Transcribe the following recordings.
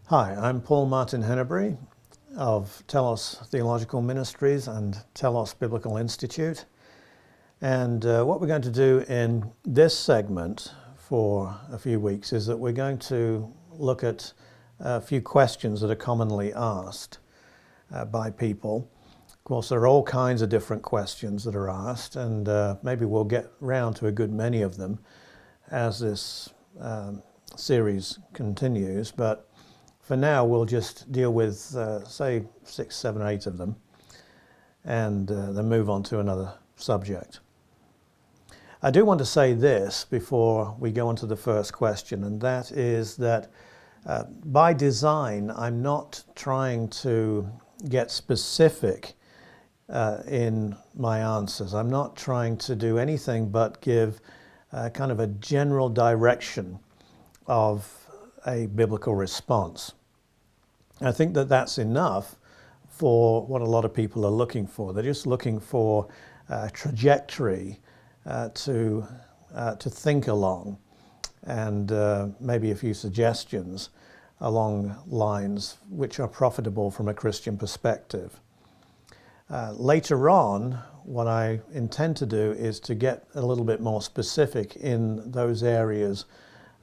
Hi, I'm Paul Martin Henebury of TELOS Theological Ministries and TELOS Biblical Institute. And what we're going to do in this segment for a few weeks is that we're going to look at a few questions that are commonly asked by people. Of course, there are all kinds of different questions that are asked, and maybe we'll get round to a good many of them as this series continues. But for now, we'll just deal with, say, 6, 7, 8 of them, and then move on to another subject. I do want to say this before we go on to the first question, and that is that by design, I'm not trying to get specific in my answers. I'm not trying to do anything but give kind of a general direction of a biblical response. I think that that's enough for what a lot of people are looking for. They're just looking for a trajectory to think along, and maybe a few suggestions along lines which are profitable from a Christian perspective. Later on, what I intend to do is to get a little bit more specific in those areas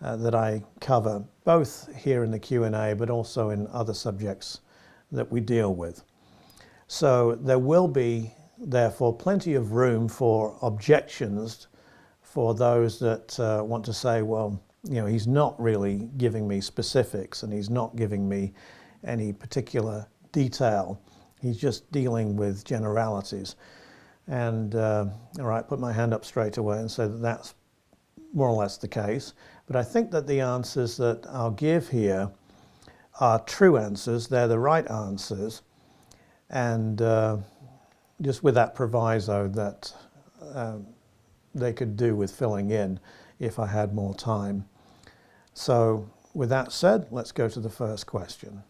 that I cover, both here in the Q&A, but also in other subjects that we deal with. So there will be, therefore, plenty of room for objections for those that want to say, well, you know, he's not really giving me specifics and he's not giving me any particular detail. He's just dealing with generalities. And, all right, put my hand up straight away and say that that's more or less the case. But I think that the answers that I'll give here are true answers. They're the right answers. And just with that proviso that they could do with filling in if I had more time. So with that said, let's go to the first question.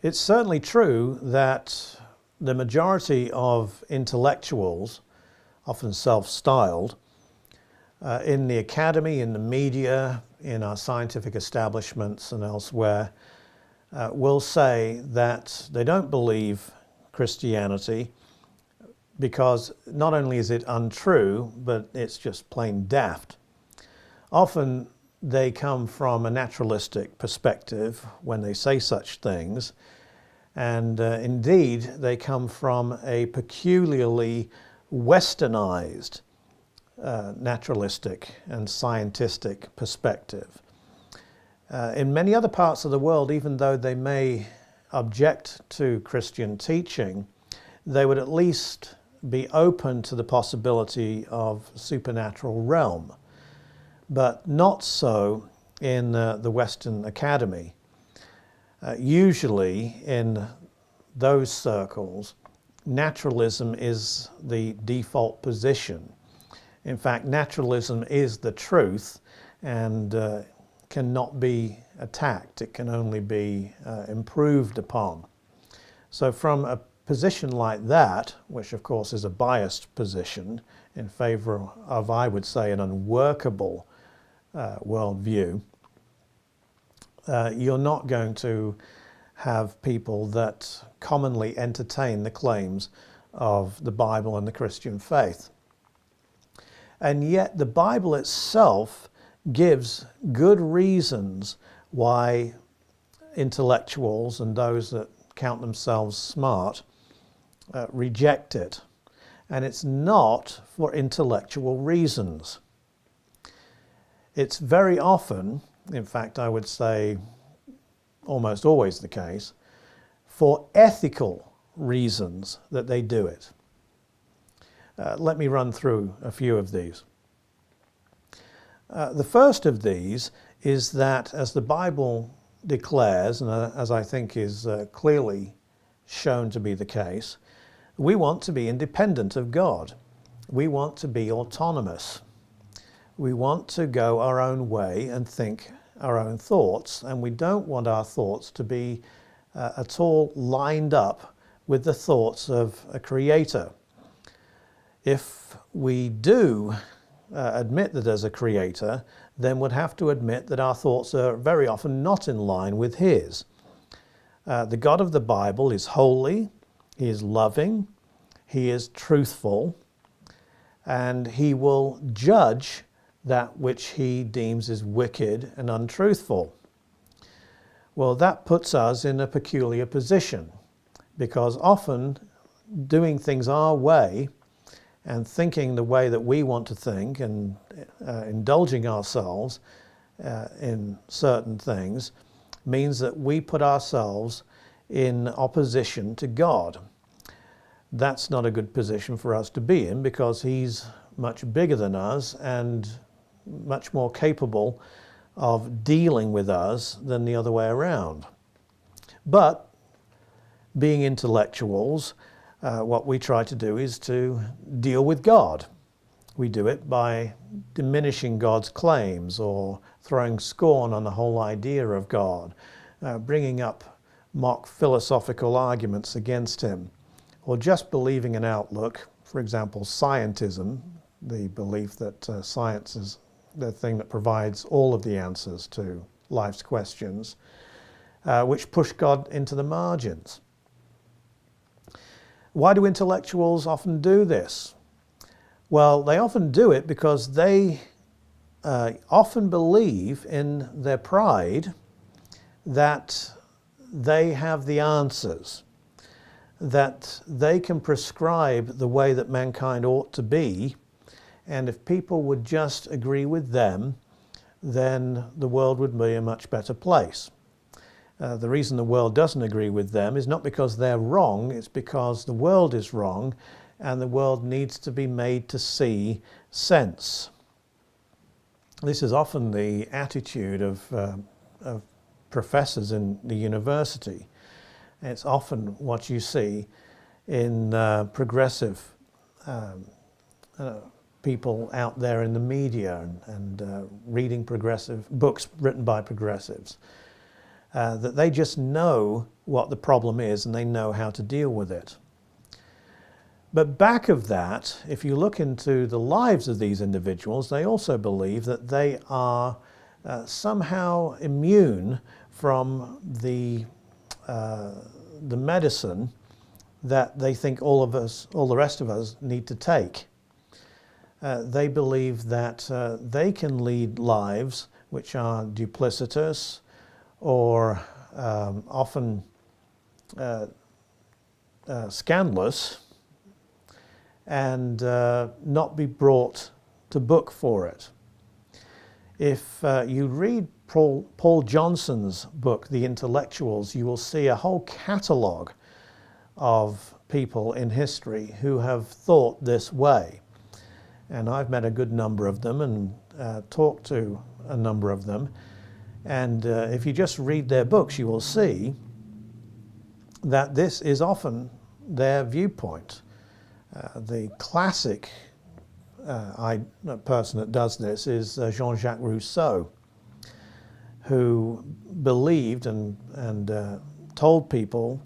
It's certainly true that the majority of intellectuals, often self-styled, in the academy, in the media, in our scientific establishments and elsewhere, will say that they don't believe Christianity because not only is it untrue, but it's just plain daft. Often they come from a naturalistic perspective when they say such things. And indeed, they come from a peculiarly westernized naturalistic and scientistic perspective. In many other parts of the world, even though they may object to Christian teaching, they would at least be open to the possibility of supernatural realm, but not so in the Western Academy. Usually in those circles, naturalism is the default position. In fact, naturalism is the truth and cannot be attacked. It can only be improved upon. So from a position like that, which of course is a biased position in favor of, I would say, an unworkable worldview, you're not going to have people that commonly entertain the claims of the Bible and the Christian faith. And yet the Bible itself gives good reasons why intellectuals and those that count themselves smart reject it. And it's not for intellectual reasons. It's very often, in fact, I would say almost always the case, for ethical reasons that they do it. Let me run through a few of these. The first of these is that, as the Bible declares, and as I think is clearly shown to be the case, we want to be independent of God. We want to be autonomous. We want to go our own way and think our own thoughts, and we don't want our thoughts to be at all lined up with the thoughts of a creator. If we do admit that there's a creator, then would have to admit that our thoughts are very often not in line with his. The God of the Bible is holy, he is loving, he is truthful, and he will judge that which he deems is wicked and untruthful. Well, that puts us in a peculiar position, because often doing things our way and thinking the way that we want to think and indulging ourselves in certain things means that we put ourselves in opposition to God. That's not a good position for us to be in, because he's much bigger than us and much more capable of dealing with us than the other way around. But being intellectuals, what we try to do is to deal with God. We do it by diminishing God's claims or throwing scorn on the whole idea of God, bringing up mock philosophical arguments against him, or just believing an outlook, for example, scientism, the belief that science is the thing that provides all of the answers to life's questions, which push God into the margins. Why do intellectuals often do this? Well, they often do it because they often believe in their pride that they have the answers, that they can prescribe the way that mankind ought to be, and if people would just agree with them, then the world would be a much better place. The reason the world doesn't agree with them is not because they're wrong, it's because the world is wrong, and the world needs to be made to see sense. This is often the attitude of professors in the university. It's often what you see in progressive people out there in the media and reading progressive books written by progressives. That they just know what the problem is and they know how to deal with it. But back of that, if you look into the lives of these individuals, they also believe that they are somehow immune from the medicine that they think all the rest of us need to take. They believe that they can lead lives which are duplicitous or often scandalous, and not be brought to book for it. If you read Paul Johnson's book, The Intellectuals, you will see a whole catalogue of people in history who have thought this way. And I've met a good number of them and talked to a number of them. And if you just read their books, you will see that this is often their viewpoint. The classic person that does this is Jean-Jacques Rousseau, who believed and told people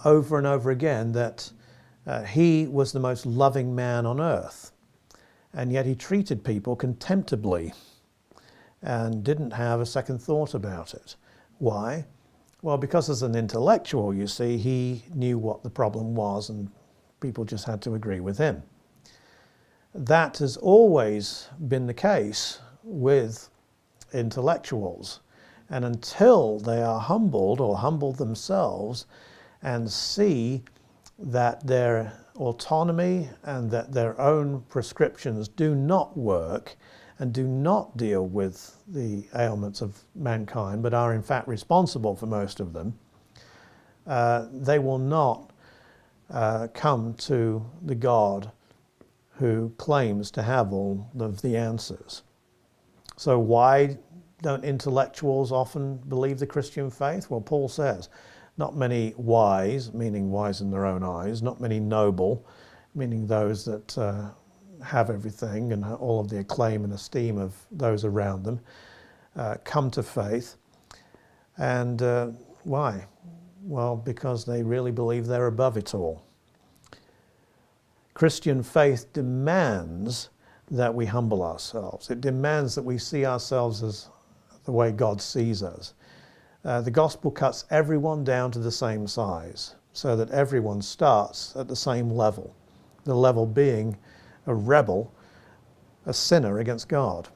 over and over again that he was the most loving man on earth, and yet he treated people contemptibly and didn't have a second thought about it. Why? Well, because as an intellectual, you see, he knew what the problem was and people just had to agree with him. That has always been the case with intellectuals. And until they are humbled or humble themselves and see that their autonomy and that their own prescriptions do not work and do not deal with the ailments of mankind, but are in fact responsible for most of them, they will not come to the God who claims to have all of the answers. So why don't intellectuals often believe the Christian faith? Well, Paul says, not many wise, meaning wise in their own eyes, not many noble, meaning those that have everything and all of the acclaim and esteem of those around them, come to faith. And why? Well, because they really believe they're above it all. Christian faith demands that we humble ourselves. It demands that we see ourselves as the way God sees us. The gospel cuts everyone down to the same size so that everyone starts at the same level, the level being a rebel, a sinner against God,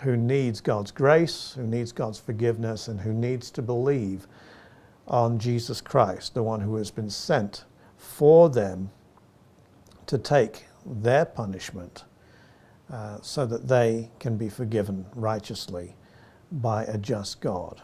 who needs God's grace, who needs God's forgiveness, and who needs to believe on Jesus Christ, the one who has been sent for them to take their punishment so that they can be forgiven righteously by a just God.